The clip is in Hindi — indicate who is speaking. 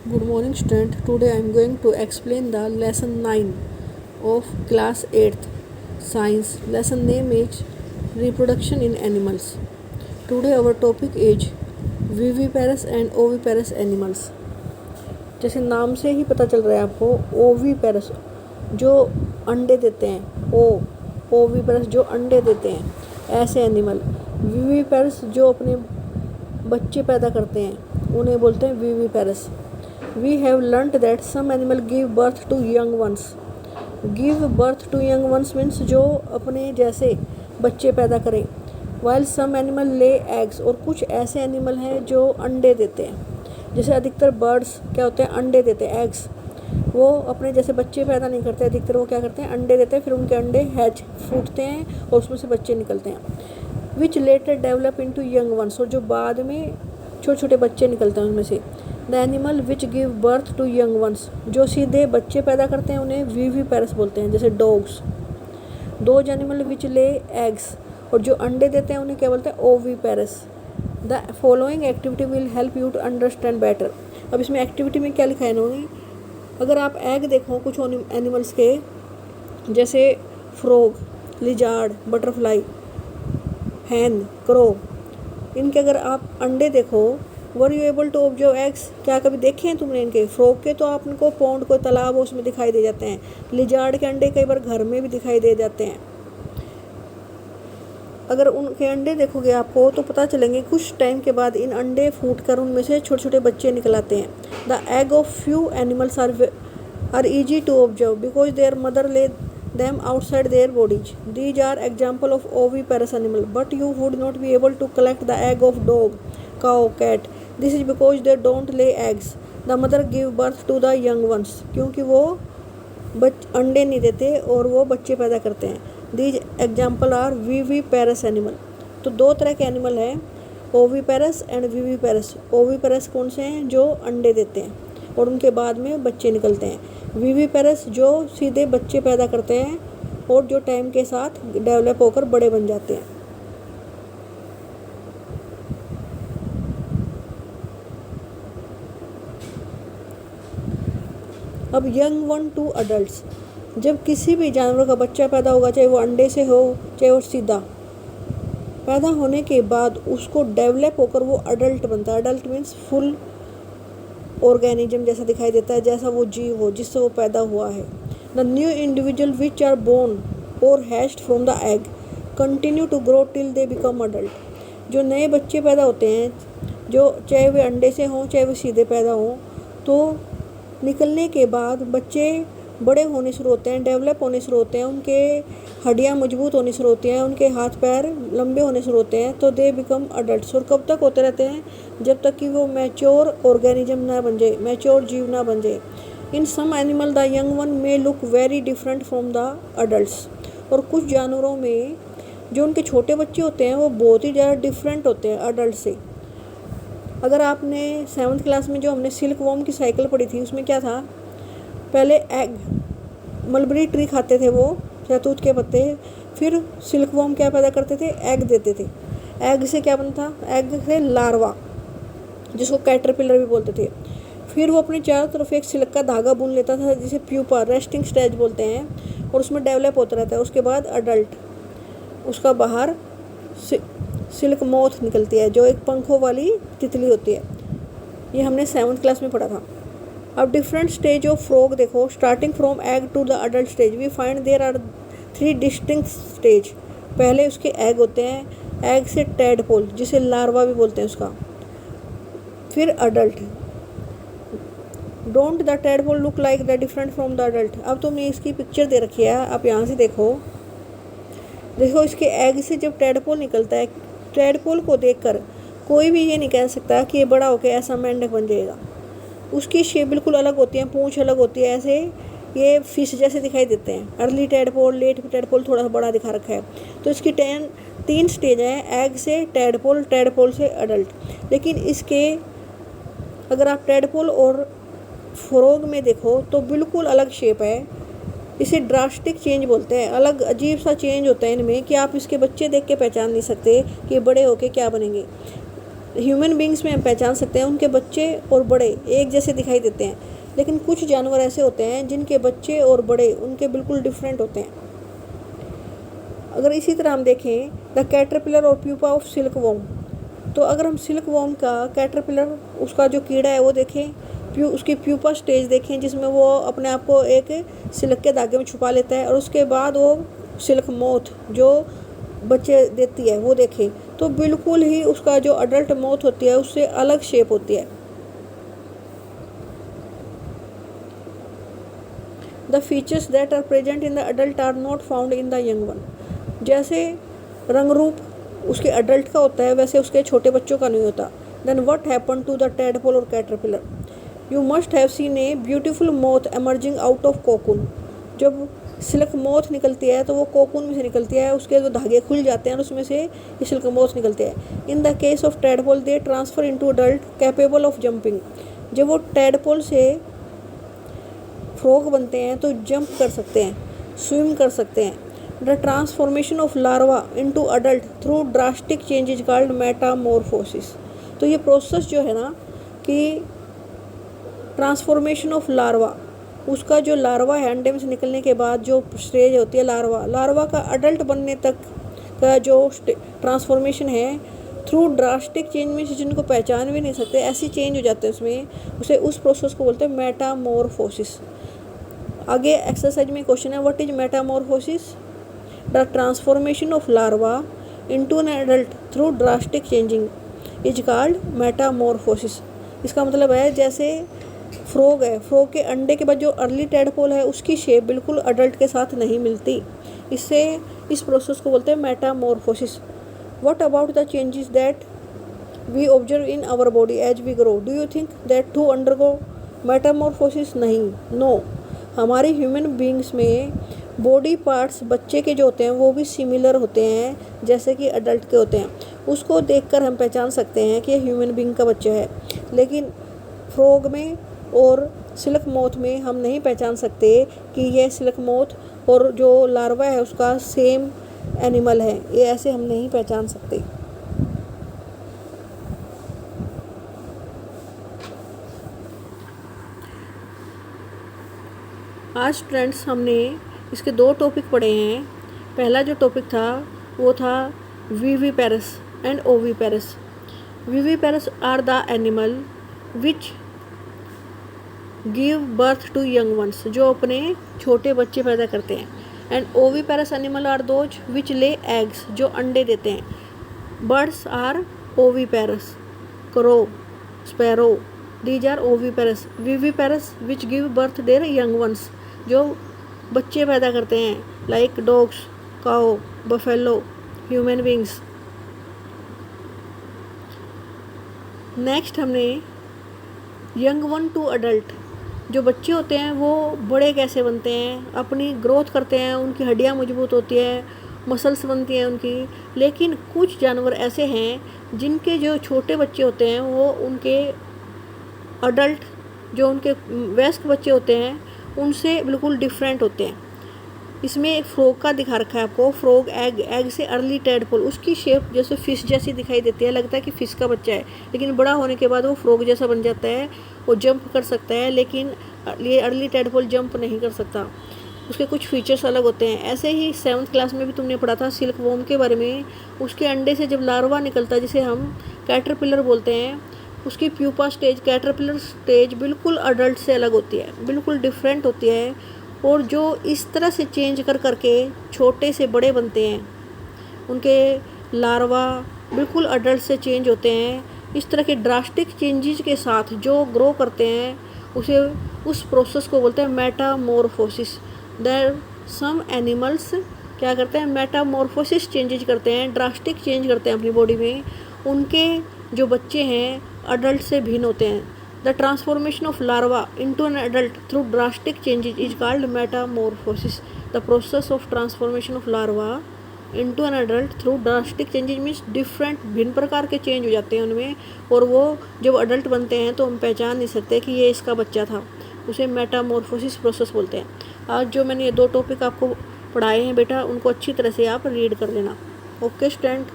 Speaker 1: Good morning student. Today I am going to explain the lesson 9 of class 8th science. Lesson name is reproduction in animals. Today our topic is viviparous and oviparous animals. जैसे नाम से ही पता चल रहा है आपको, ओविपेरस जो अंडे देते हैं, ओविपेरस जो अंडे देते हैं, ऐसे एनिमल। विविपेरस जो अपने बच्चे पैदा करते हैं उन्हें बोलते हैं viviparous. We have learnt that some animal give birth to young ones. Give birth to young ones means जो अपने जैसे बच्चे पैदा करें। While some animal lay eggs, और कुछ ऐसे एनिमल हैं जो अंडे देते हैं। जैसे अधिकतर बर्ड्स क्या होते हैं, अंडे देते हैं, एग्स। वो अपने जैसे बच्चे पैदा नहीं करते, अधिकतर वो क्या करते हैं, अंडे देते हैं, फिर उनके अंडे हैच फूटते हैं और उसमें से बच्चे निकलते हैं। Which later develop into young ones, और जो बाद में छोटे छोटे बच्चे निकलते हैं उनमें से। The animal which give birth to young ones, जो सीधे बच्चे पैदा करते हैं उन्हें विविपेरस बोलते हैं, जैसे dogs. Those animal which lay eggs, और जो अंडे देते हैं उन्हें क्या बोलते हैं, oviparous. The following activity will help you to understand better. अब इसमें एक्टिविटी में क्या लिखा है इन्होंने, अगर आप एग देखो कुछ एनिमल्स के, जैसे frog, lizard, butterfly, hen, crow, इनके अगर आप अंडे देखो, were you able to observe eggs, क्या कभी देखे हैं तुमने इनके? फ्रॉग के तो आपको पौंड को तालाब उसमें दिखाई दे जाते हैं। लिजार्ड के अंडे कई बार घर में भी दिखाई दे जाते हैं। अगर उनके अंडे देखोगे आपको तो पता चलेंगे कुछ टाइम के बाद इन अंडे फूट कर उनमें से छोटे छोटे बच्चे निकल आते हैं। The egg of few animals are easy to observe because their mother lay them outside their bodies. These are example of oviparous animal, but you would not be able to collect the egg of dog, cow, cat. This is because they don't lay eggs. The mother give birth to the young ones. क्योंकि वो अंडे नहीं देते और वो बच्चे पैदा करते हैं। These example are viviparous animal. तो दो तरह के एनिमल हैं, ओविपेरस एंड विविपेरस। ओविपेरस कौन से हैं, जो अंडे देते हैं और उनके बाद में बच्चे निकलते हैं। विविपेरस जो सीधे बच्चे पैदा करते हैं और जो टाइम के साथ डेवलप होकर बड़े बन जाते हैं। अब यंग वन टू अडल्ट्स, जब किसी भी जानवर का बच्चा पैदा होगा, चाहे वो अंडे से हो चाहे वो सीधा, पैदा होने के बाद उसको डेवलप होकर वो अडल्ट बनता है। अडल्ट मीन्स फुल ऑर्गेनिज्म जैसा दिखाई देता है, जैसा वो जीव हो जिससे वो पैदा हुआ है। The new individual which are born or hatched from the egg continue to grow till they become adult. जो नए बच्चे पैदा होते हैं, जो चाहे वे अंडे से हों चाहे वे सीधे पैदा हों, तो निकलने के बाद बच्चे बड़े होने शुरू होते हैं, डेवलप होने शुरू होते हैं, उनके हड्डियाँ मजबूत होनी शुरू होती हैं, उनके हाथ पैर लंबे होने शुरू होते हैं, तो दे बिकम अडल्ट्स। और कब तक होते रहते हैं, जब तक कि वो मैच्योर ऑर्गेनिज्म ना बन जाए, मैच्योर जीव ना बन जाए। In some animal the young one may look very different from the adults, और कुछ जानवरों में जो उनके छोटे बच्चे होते हैं वो बहुत ही ज़्यादा डिफरेंट होते हैं अडल्ट से। अगर आपने 7th क्लास में जो हमने सिल्क वॉर्म की साइकिल पढ़ी थी, उसमें क्या था, पहले एग, मलबरी ट्री खाते थे वो, शहतूत के पत्ते, फिर सिल्क वॉर्म क्या पैदा करते थे, एग देते थे। एग से क्या बनता, एग से लार्वा जिसको कैटरपिलर भी बोलते थे। फिर वो अपने चारों तरफ एक सिल्क का धागा बुन लेता था जिसे प्यूपा, रेस्टिंग स्टेज बोलते हैं, और उसमें डेवलप होता रहता है। उसके बाद अडल्ट, उसका बाहर सिल्क मॉथ निकलती है जो एक पंखों वाली तितली होती है। ये हमने 7th क्लास में पढ़ा था। अब डिफरेंट स्टेज ऑफ फ्रॉग देखो, starting from egg to the adult stage we find there are 3 distinct stage. पहले उसके एग होते हैं, एग से टैडपोल जिसे लार्वा भी बोलते हैं उसका, फिर adult. Don't the tadpole look like the different from the adult. अब तुमने इसकी पिक्चर दे रखी है, आप यहाँ से देखो इसके एग से जब टैडपोल निकलता है, टैडपोल को देखकर कोई भी ये नहीं कह सकता कि ये बड़ा होकर ऐसा मेंढक बन जाएगा। उसकी शेप बिल्कुल अलग होती है, पूंछ अलग होती है, ऐसे ये फिश जैसे दिखाई देते हैं। अर्ली टैडपोल, लेट टैडपोल थोड़ा सा बड़ा दिखा रखा है। तो इसकी 3 स्टेज हैं, एग से टैडपोल, टैडपोल से अडल्ट। लेकिन इसके अगर आप टैडपोल और फ्रॉग में देखो तो बिल्कुल अलग शेप है। इसे ड्रास्टिक चेंज बोलते हैं। अलग अजीब सा चेंज होता है इनमें कि आप इसके बच्चे देख के पहचान नहीं सकते कि बड़े होके क्या बनेंगे। ह्यूमन बींग्स में हम पहचान सकते हैं उनके बच्चे और बड़े एक जैसे दिखाई देते हैं, लेकिन कुछ जानवर ऐसे होते हैं जिनके बच्चे और बड़े उनके बिल्कुल डिफरेंट होते हैं। अगर इसी तरह हम देखें द कैटरपिलर और प्यूपा ऑफ सिल्क वॉर्म, तो अगर हम सिल्क वॉर्म का कैटरपिलर उसका जो कीड़ा है वो देखें, उसकी प्यूपा स्टेज देखें जिसमें वो अपने आप को एक सिल्क के धागे में छुपा लेता है, और उसके बाद वो सिल्क मोथ जो बच्चे देती है वो देखें, तो बिल्कुल ही उसका जो अडल्ट मोथ होती है उससे अलग शेप होती है। The features that are present in the adult are not found in the young one. जैसे रंग रूप उसके अडल्ट का होता है वैसे उसके छोटे बच्चों का नहीं होता। Then what happen to the tadpole और caterpillar? You must have seen a beautiful moth emerging out of cocoon. जब सिल्क मोथ निकलती है तो वो कोकून में से निकलती है, उसके जो धागे खुल जाते हैं और उसमें से ये सिल्क मोथ निकलते हैं। In the case of tadpole they transfer into adult capable of jumping. जब वो टैडपोल से फ्रॉग बनते हैं तो जंप कर सकते हैं, स्विम कर सकते हैं। The transformation of larva into adult through drastic change is called Metamorphosis. तो ये प्रोसेस जो है ना कि ट्रांसफॉर्मेशन ऑफ लार्वा, उसका जो लार्वा है अंडे में से निकलने के बाद जो स्टेज होती है लार्वा का अडल्ट बनने तक का जो ट्रांसफॉर्मेशन है थ्रू ड्रास्टिक चेंज में जिनको पहचान भी नहीं सकते, ऐसी चेंज हो जाते हैं उसमें, उसे उस प्रोसेस को बोलते हैं मेटामॉर्फोसिस। आगे एक्सरसाइज में क्वेश्चन है what is Metamorphosis? The transformation of larva into an adult through drastic changing is called Metamorphosis. इसका मतलब है जैसे फ्रॉग है, फ्रॉग के अंडे के बाद जो अर्ली टैडपोल है उसकी शेप बिल्कुल अडल्ट के साथ नहीं मिलती, इससे इस प्रोसेस को बोलते हैं metamorphosis. What about the changes that we observe in our body as we grow? Do you think that to undergo metamorphosis? नहीं, नो। हमारे ह्यूमन बींग्स में बॉडी पार्ट्स बच्चे के जो होते हैं वो भी सिमिलर होते हैं जैसे कि अडल्ट के होते हैं, उसको देखकर हम पहचान सकते हैं कि ह्यूमन बींग का बच्चा है। लेकिन फ्रॉग में और सिल्क मोथ में हम नहीं पहचान सकते कि यह सिल्क मोथ और जो लार्वा है उसका सेम एनिमल है, ये ऐसे हम नहीं पहचान सकते। आज स्टूडेंट्स हमने इसके 2 टॉपिक पढ़े हैं। पहला जो टॉपिक था वो था viviparous and oviparous. Viviparous are the animal which give birth to young ones, जो अपने छोटे बच्चे पैदा करते हैं। And oviparous animal are those which lay eggs, जो अंडे देते हैं। Birds are oviparous, crow, sparrow, these are oviparous. Viviparous which give birth their young ones, जो बच्चे पैदा करते हैं, like dogs, cow, buffalo, human beings. Next हमने यंग वन टू अडल्ट, जो बच्चे होते हैं वो बड़े कैसे बनते हैं, अपनी ग्रोथ करते हैं, उनकी हड्डियां मजबूत होती है, मसल्स बनती हैं उनकी। लेकिन कुछ जानवर ऐसे हैं जिनके जो छोटे बच्चे होते हैं वो उनके अडल्ट जो उनके वयस्क बच्चे होते हैं उनसे बिल्कुल डिफरेंट होते हैं। इसमें एक फ्रॉग का दिखा रखा है आपको, फ्रॉग एग से अर्ली टैडपोल, उसकी शेप जैसे फिश जैसी दिखाई देती है, लगता है कि फिश का बच्चा है, लेकिन बड़ा होने के बाद वो फ्रॉग जैसा बन जाता है। वो जंप कर सकता है, लेकिन ये अर्ली टैडपोल जंप नहीं कर सकता, उसके कुछ फीचर्स अलग होते हैं। ऐसे ही 7th क्लास में भी तुमने पढ़ा था सिल्क वॉर्म के बारे में। उसके अंडे से जब लार्वा निकलता है जिसे हम कैटरपिलर बोलते हैं, उसकी प्यूपा स्टेज, कैटरपिलर स्टेज बिल्कुल अडल्ट से अलग होती है, बिल्कुल डिफरेंट होती है। और जो इस तरह से चेंज कर करके छोटे से बड़े बनते हैं, उनके लार्वा बिल्कुल अडल्ट से चेंज होते हैं। इस तरह के ड्रास्टिक चेंजेस के साथ जो ग्रो करते हैं उस प्रोसेस को बोलते हैं मेटामॉर्फोसिस। देयर सम एनिमल्स क्या करते हैं, मेटामॉर्फोसिस चेंजेस करते हैं, ड्रास्टिक चेंज करते हैं अपनी बॉडी में, उनके जो बच्चे हैं अडल्ट से भिन्न होते हैं। The transformation of larva into an adult through drastic changes is called Metamorphosis. The process of transformation of larva into an adult through drastic changes means different, भिन्न प्रकार के चेंज हो जाते हैं उनमें, और वो जब अडल्ट बनते हैं तो हम पहचान नहीं सकते कि ये इसका बच्चा था, उसे मेटामॉर्फोसिस प्रोसेस बोलते हैं। आज जो मैंने ये 2 टॉपिक आपको पढ़ाए हैं बेटा, उनको अच्छी तरह से आप रीड कर लेना। Okay student.